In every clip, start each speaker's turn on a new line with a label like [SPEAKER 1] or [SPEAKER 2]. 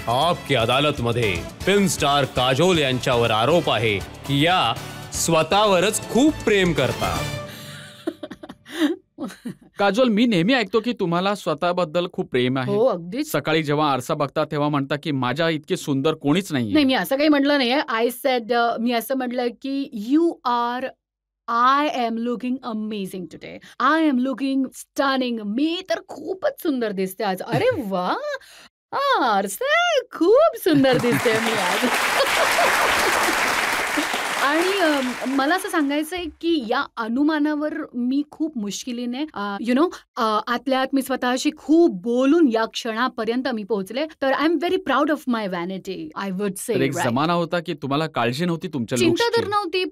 [SPEAKER 1] आपकी अदालतमध्ये film star Kajol यांच्यावर आरोप आहे की या स्वतःवरच खूप प्रेम करतात.
[SPEAKER 2] काजोल, मी नेहमी ऐकतो की तुम्हाला स्वतःबद्दल खूप प्रेम आहे.
[SPEAKER 3] हो, अगदीच.
[SPEAKER 2] सकाळी जेव्हा आरसा बघता तेव्हा म्हणता की माझ्या इतके सुंदर कोणीच
[SPEAKER 3] नाही,
[SPEAKER 2] नाहीये.
[SPEAKER 3] मी असं काही म्हटलं नाहीये. आय सेड मी असं म्हटलं की I am looking amazing today. I am looking stunning. मी तर खूपच सुंदर दिसते आज. अरे वाह! आरसा खूप सुंदर दिसते मी आज. आणि मला असं सांगायचंय की या अनुमानावर मी खूप मुश्किलीने आतल्या आत मी स्वतःशी खूप बोलून या क्षणापर्यंत मी पोहोचले. तर I am very proud of my vanity, I would say.
[SPEAKER 2] तर एक जमाना होता की तुम्हाला काळजी नव्हती तुमच्या
[SPEAKER 3] चिंता तर
[SPEAKER 2] लुक्सची.
[SPEAKER 3] नव्हती,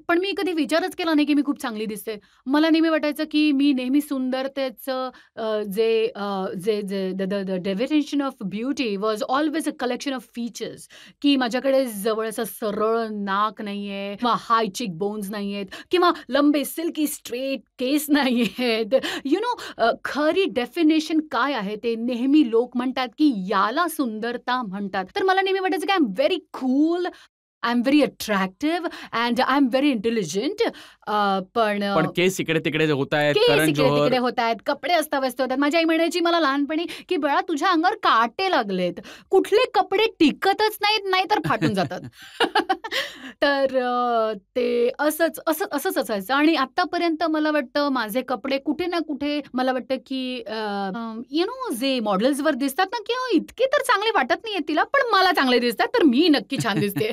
[SPEAKER 3] पण मी कधी विचारच केला नाही की मी खूप चांगली दिसते. मला नेहमी वाटायचं की मी नेहमी सुंदरतेचं the definition of beauty was always a collection of features. की माझ्याकडे जवळ असं सरळ नाक नाहीये किंवा हाय चिक बोन्स नाहीयेत किंवा लंबे सिल्की स्ट्रेट केस नाहीयेत. खरी डेफिनेशन काय आहे ते नेहमी लोक म्हणतात की याला सुंदरता म्हणतात. तर मला नेहमी वाटायचं की I am very cool, I am very attractive and I am very intelligent. पण
[SPEAKER 2] पण केस इकडे तिकडे होत आहेत.
[SPEAKER 3] केस
[SPEAKER 2] करण
[SPEAKER 3] इकडे
[SPEAKER 2] जोहर
[SPEAKER 3] तिकडे होत आहेत, कपडे अस्ताव्यस्त होतात. माझी आई म्हणायची मला लहानपणी की बाळा तुझ्या अंगावर काटे लागलेत, कुठले कपडे टिकतच नाहीत, नाहीतर फाटून जातात. तर ते असंच असायचं. आणि आतापर्यंत मला वाटतं माझे कपडे कुठे ना कुठे मला वाटतं की जे मॉडेल्सवर दिसतात ना की इतके तर चांगले वाटत नाहीये तिला, पण मला चांगले दिसतात, तर मी नक्की छान दिसते.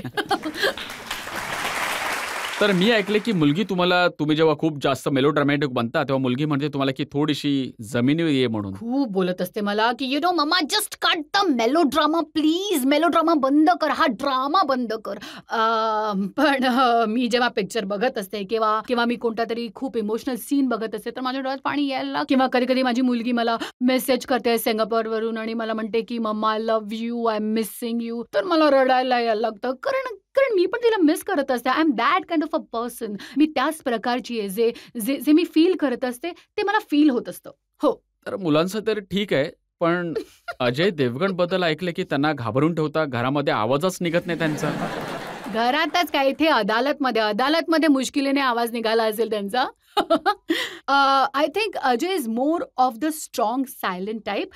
[SPEAKER 2] तर मी ऐकले की तुम्ही जेव्हा खूप जास्त मेलोड्रामॅटिक बनता तेव्हा मुलगी म्हणते तुम्हाला की थोडीशी जमिनीवर ये म्हणून.
[SPEAKER 3] खूप बोलत असते मला की mamma just cut the melodrama please, melodrama बंद कर, हा ड्रामा बंद कर. पण मी जेव्हा पिक्चर बघत असते किंवा मी कोणता तरी खूप इमोशनल सीन बघत असते तर माझ्या डोळ्यात पाणी यायला, किंवा कधी कधी माझी मुलगी मला मेसेज करते सिंगापूरवरून आणि मला म्हणते की mamma I love you, I am missing you, तर मला रडायला यायला लागतं. कारण मी पण तिला मिस करत असते. I am that kind of a person. मी त्याच प्रकारची आहे. जे मी फील करत असते ते मला फील होत असतं. हो.
[SPEAKER 2] तर मुलांचं तर ठीक आहे, पण अजय देवगण बद्दल ऐकले की त्यांना घाबरून ठेवता, घरामध्ये आवाजच निघत नाही त्यांचा.
[SPEAKER 3] घरातच काय, इथे अदालतमध्ये मुश्किलीने आवाज निघाला असेल त्यांचा. I think Ajay is more of the strong silent type.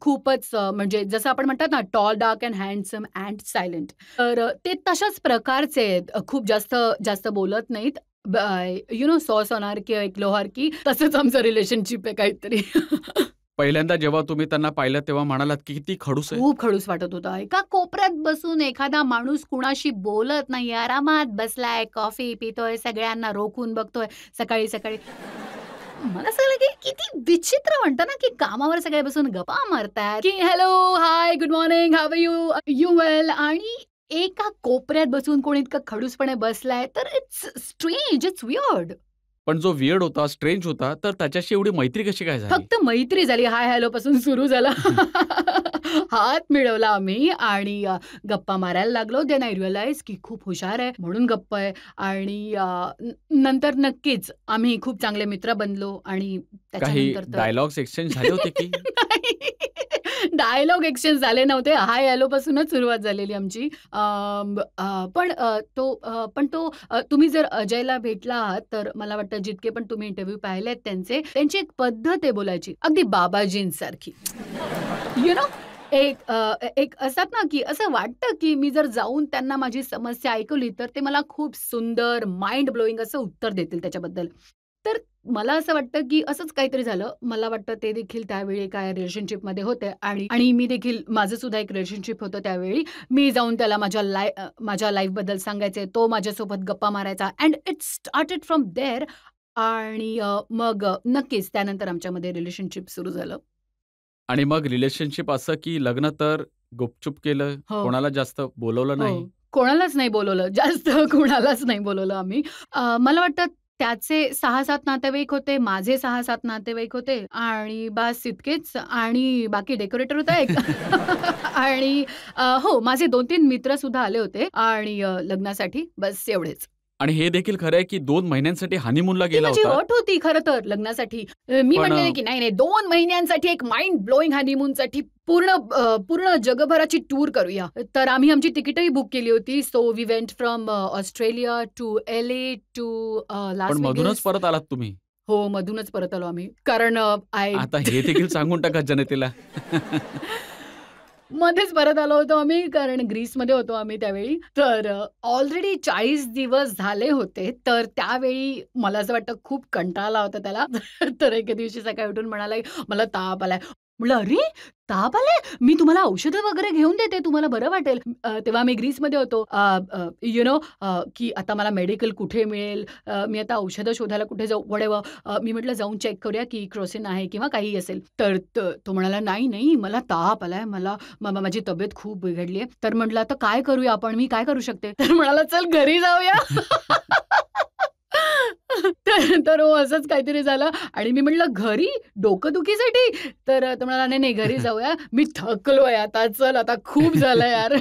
[SPEAKER 3] खूपच म्हणजे जसं आपण म्हणतात ना tall, dark and handsome and silent. तर ते तशाच प्रकारचे आहेत. खूप जास्त बोलत नाहीत. सॉस होणार की एक लोहार की तसंच आमचं रिलेशनशिप आहे काहीतरी.
[SPEAKER 2] पहिल्यांदा जेव्हा तुम्ही त्यांना पाहिलं तेव्हा म्हणालात की किती खडूस आहे.
[SPEAKER 3] खूप खडूस वाटत होता. एका कोपऱ्यात बसून एखादा माणूस कुणाशी बोलत नाही, आरामात बसलाय, कॉफी पितोय, सगळ्यांना रोखून बघतोय सकाळी सकाळी. मला असं की किती विचित्र म्हणतात ना की कामावर सगळे बसून गप्पा मारतात की hello, hi, good morning, how are you, you well, आणि एका कोपऱ्यात बसून कोणी इतकं खडूसपणे बसलाय, तर इट्स स्ट्रेंज, इट्स वियर्ड.
[SPEAKER 2] पण जो वियर्ड होता, स्ट्रेंज होता, तर त्याच्याशी एवढी मैत्री कशी काय झाली?
[SPEAKER 3] फक्त मैत्री झाली. हाय हॅलो पासून सुरू झाला. हात मिळवला आम्ही आणि गप्पा मारायला लागलो. देन आय रिअलाइज की खूप हुशार आहे म्हणून गप्पा आहे. आणि नंतर नक्कीच आम्ही खूप चांगले मित्र बनलो. आणि
[SPEAKER 2] काही
[SPEAKER 3] त्याच्यानंतर
[SPEAKER 2] डायलॉग्स एक्सचेंज झाले होते की?
[SPEAKER 3] डायलॉग एक्सचेंज झाले नव्हते. हाय हॅलो पासूनच सुरुवात झालेली आमची. पण तो तुम्ही जर अजयला भेटला आहात तर मला वाटतं जितके पण तुम्ही इंटरव्ह्यू पाहिलेत त्यांची एक पद्धत आहे बोलायची, अगदी बाबाजींसारखी. एक असतात ना की असं वाटतं की मी जर जाऊन त्यांना माझी समस्या ऐकवली तर ते मला खूप सुंदर, माइंड ब्लोईंग असं उत्तर देतील त्याच्याबद्दल. तर मला असं वाटतं की असंच काहीतरी झालं. मला वाटतं ते देखील त्यावेळी काय रिलेशनशिपमध्ये होते आणि मी देखील, माझं सुद्धा एक रिलेशनशिप होतं त्यावेळी. मी जाऊन त्याला माझ्या लाईफबद्दल सांगायचे, तो माझ्यासोबत गप्पा मारायचा and it started from there. आणि मग नक्कीच त्यानंतर आमच्यामध्ये रिलेशनशिप सुरू झालं.
[SPEAKER 2] आणि मग रिलेशनशिप असं की लग्न तर गुपचूप केलं,
[SPEAKER 3] हो.
[SPEAKER 2] कोणाला जास्त बोलवलं नाही.
[SPEAKER 3] हो. कोणालाच नाही बोलवलं. जास्त कोणालाच नाही बोलवलं आम्ही. मला वाटतं त्याचे 6-7 नातेवाईक होते, माझे 6-7 नातेवाईक होते आणि बास इतकेच. आणि बाकी डेकोरेटर होता एक. आणि हो, माझे 2-3 मित्र सुद्धा आले होते आणि लग्नासाठी, बस एवढेच.
[SPEAKER 2] आणि हे देखील खरं आहे की 2 महिन्यांसाठी हनीमूनला
[SPEAKER 3] ती
[SPEAKER 2] गेला
[SPEAKER 3] माझी
[SPEAKER 2] होता.
[SPEAKER 3] अट होती खरं तर लग्नासाठी. मी
[SPEAKER 2] पण
[SPEAKER 3] म्हणलेले की नाही 2 महिन्यांसाठी एक माइंड ब्लोईंग हनीमूनसाठी पूर्ण जगभराची टूर करूया. तर आम्ही आमची तिकीटही बुक केली होती. So we went from Australia to LA to Las
[SPEAKER 2] पण मधूनच
[SPEAKER 3] वेगस.
[SPEAKER 2] परत आलात तुम्ही.
[SPEAKER 3] हो, मधूनच परत आलो आम्ही. कारण
[SPEAKER 2] आता हे देखील सांगून टाका जनतेला.
[SPEAKER 3] मध्येच परत आलो होतो आम्ही, कारण ग्रीसमध्ये होतो आम्ही त्यावेळी. तर ऑलरेडी 40 दिवस झाले होते. तर त्यावेळी मला असं वाटतं खूप कंटाळा आला होता त्याला. तर एके दिवशी सकाळी उठून म्हणाला, "मला ताप आलाय." म्हटलं, "अरे, ताप आलाय? मी तुम्हाला औषधं वगैरे घेऊन देते, तुम्हाला बरं वाटेल." तेव्हा आम्ही ग्रीसमध्ये होतो. यू नो की आता मला मेडिकल कुठे मिळेल? मी आता औषधं शोधायला कुठे जाऊ? व्हॉटएव्हर. मी म्हटलं, "जाऊन चेक करूया की क्रोसिन आहे किंवा काहीही असेल." तर तो म्हणाला, "नाही, नाही, मला ताप आलाय. माझी तब्येत खूप बिघडली आहे." तर म्हटलं, "आता काय करूया आपण? मी काय करू शकते?" तर म्हणाला, "चल घरी जाऊया." तर हो, असंच काहीतरी झालं आणि मी म्हटलं, "घरी? डोकंदुखीसाठी?" तर तो म्हणाला, "नाही, नाही, घरी जाऊया. मी थकलोय आता. चल, आता खूप झालं यार."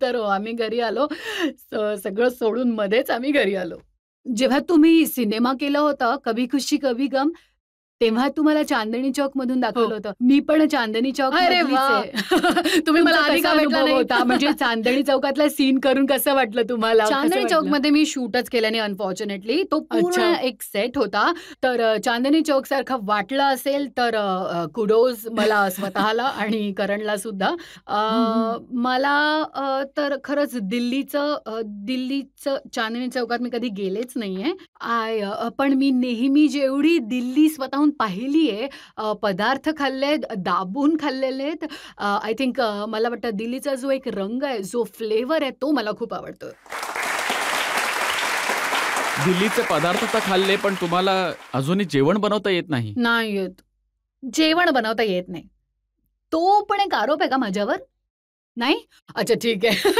[SPEAKER 3] तर हो, आम्ही घरी आलो. सगळं सोडून मध्येच आम्ही घरी आलो. जेव्हा तुम्ही सिनेमा केला होता, कभी खुशी कभी गम, तेव्हा तुम्हाला चांदणी चौकमधून दाखवलं होतं. मी पण चांदणी चौक
[SPEAKER 4] अरे
[SPEAKER 3] मधलीच
[SPEAKER 4] वाह!
[SPEAKER 3] आहे.
[SPEAKER 4] तुम्ही मला
[SPEAKER 3] तुमचा
[SPEAKER 4] आधी
[SPEAKER 3] कसा
[SPEAKER 4] का भेटला
[SPEAKER 3] अनुभव
[SPEAKER 4] नाही?
[SPEAKER 3] होता? म्हणजे चांदणी चौकातला सीन करून कसं वाटलं तुम्हाला? कसं
[SPEAKER 4] चांदणी
[SPEAKER 3] वाटलं?
[SPEAKER 4] चौकमध्ये मी शूटच केलं नाही अनफॉर्च्युनेटली. तो पूर्ण
[SPEAKER 3] अच्छा.
[SPEAKER 4] एक सेट होता.
[SPEAKER 3] तर चांदणी चौकसारखा वाटला असेल तर कुडोज मला स्वतःला आणि करणला सुद्धा.
[SPEAKER 4] हं, हं.
[SPEAKER 3] मला तर खरंच दिल्लीचं चांदणी चौकात मी कधी गेलेच नाहीये. पण मी नेहमी जेवढी दिल्ली स्वतःहून पाहिली आहे, पदार्थ खाल्लेत, दाबून खाल्लेले आहेत. आय थिंक मला वाटतं दिल्लीचा जो एक रंग आहे, जो फ्लेवर आहे, तो मला खूप आवडतो.
[SPEAKER 2] दिल्लीचे पदार्थ तर खाल्ले, पण तुम्हाला अजूनही जेवण बनवता येत नाही.
[SPEAKER 3] नाही येत. जेवण बनवता येत नाही. तो पण एक आरोप आहे का माझ्यावर? नाही? अच्छा ठीक आहे.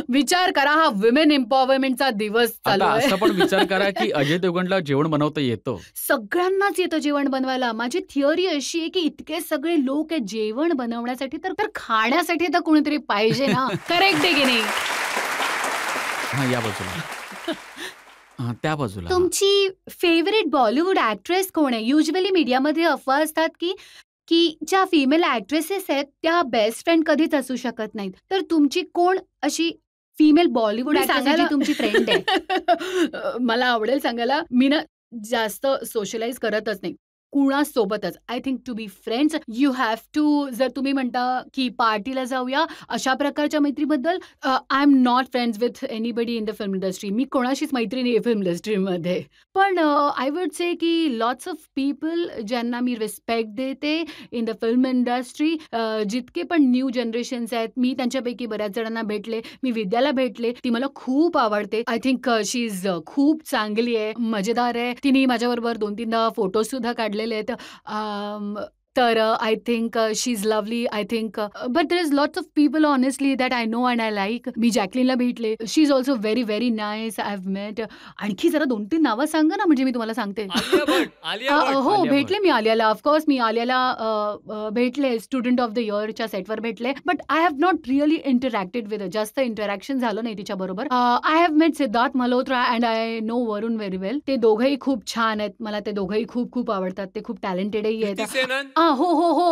[SPEAKER 3] विचार करा, हा विमेन एम्पॉवरमेंटचा दिवस चालू
[SPEAKER 2] आता
[SPEAKER 3] आहे.
[SPEAKER 2] असा पण विचार करा की अजय देवगणला जेवण बनवता येतं.
[SPEAKER 3] सगळ्यांनाच येतं जेवण बनवायला. माझी थिअरी अशी आहे की इतके सगळे लोक आहेत जेवण बनवण्यासाठी, तर खाण्यासाठी तर कोणीतरी पाहिजे ना. करेक्ट आहे की नाही?
[SPEAKER 2] हां, या बाजूला. हां, त्या बाजूला. हां.
[SPEAKER 3] तुमची फेव्हरेट बॉलिवूड ॲक्ट्रेस कोण आहे? युजुअली मीडियामध्ये अफवा असतात की की ज्या फिमेल ॲक्ट्रेसेस आहेत त्या बेस्ट फ्रेंड कधीच असू शकत नाहीत. तर तुमची कोण अशी फिमेल बॉलिवूड
[SPEAKER 4] मी
[SPEAKER 3] ॲक्ट्रेस जी
[SPEAKER 4] सांगायला
[SPEAKER 3] तुमची फ्रेंड आहे? मला आवडेल सांगायला. मी ना जास्त सोशलाइज करतच नाही. कुणासोबतच. I think to be friends you have to. जर तुम्ही म्हणता की पार्टीला जाऊया अशा प्रकारच्या मैत्रीबद्दल, I am not friends with anybody in the film industry. मी कोणाशीच मैत्री नाही आहे फिल्म इंडस्ट्रीमध्ये. पण आय वुड से की लॉट्स ऑफ पीपल ज्यांना मी रिस्पेक्ट देते इन द फिल्म इंडस्ट्री, जितके पण न्यू जनरेशन्स आहेत, मी त्यांच्यापैकी बऱ्याच जणांना भेटले. मी विद्याला भेटले. ती मला खूप आवडते. आय थिंक शी इज खूप चांगली आहे, मजेदार आहे. तिने माझ्याबरोबर 2-3दा फोटोज सुद्धा काढलेले आहेत. तर I think she is lovely. I think but there is lots of people honestly that I know and I like. मी जॅकलीनला भेटले. She is also very very nice. I have met. आणखी जरा 2-3 नावं सांगा ना, म्हणजे मी तुम्हाला सांगते.
[SPEAKER 1] आलिया भट, आलिया भट.
[SPEAKER 3] हो,
[SPEAKER 2] आलिया
[SPEAKER 3] भेटले मी आलियाला. ऑफकोर्स मी आलियाला भेटले. स्टुडंट ऑफ द इयरच्या सेटवर भेटले. But I have not really interacted with. जास्त इंटरॅक्शन झालं नाही तिच्याबरोबर. I have met Siddharth Malhotra and I know Varun very well. ते दोघंही खूप छान आहेत. मला ते दोघंही खूप खूप आवडतात. ते खूप टॅलेंटेडही आहेत.
[SPEAKER 1] कृती सेनन.
[SPEAKER 3] हो,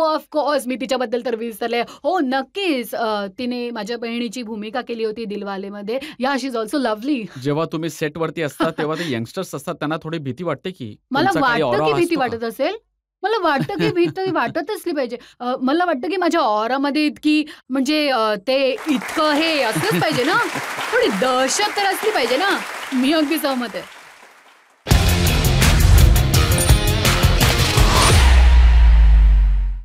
[SPEAKER 3] ऑफकोर्स मी तिच्याबद्दल तर विसरले. हो, नक्कीच. तिने माझ्या बहिणीची भूमिका केली होती दिलवालेमध्ये. या शी इज ऑल्सो लव्हली.
[SPEAKER 2] जेव्हा तुम्ही सेटवरती असता तेव्हा ते यंगस्टर्स असतात, त्यांना थोडी भीती वाटते की
[SPEAKER 3] मला
[SPEAKER 2] तुमचा काही
[SPEAKER 3] वाटतं
[SPEAKER 2] ऑरा
[SPEAKER 3] की भीती
[SPEAKER 2] असतो का?
[SPEAKER 3] वाटत असेल. मला वाटतं की भीती वाटत असली पाहिजे. मला वाटतं की माझ्या ऑरामध्ये इतकी म्हणजे ते इतकं हे असलंच पाहिजे ना. थोडी दहशत तर असली पाहिजे ना. मी अगदी सहमत आहे.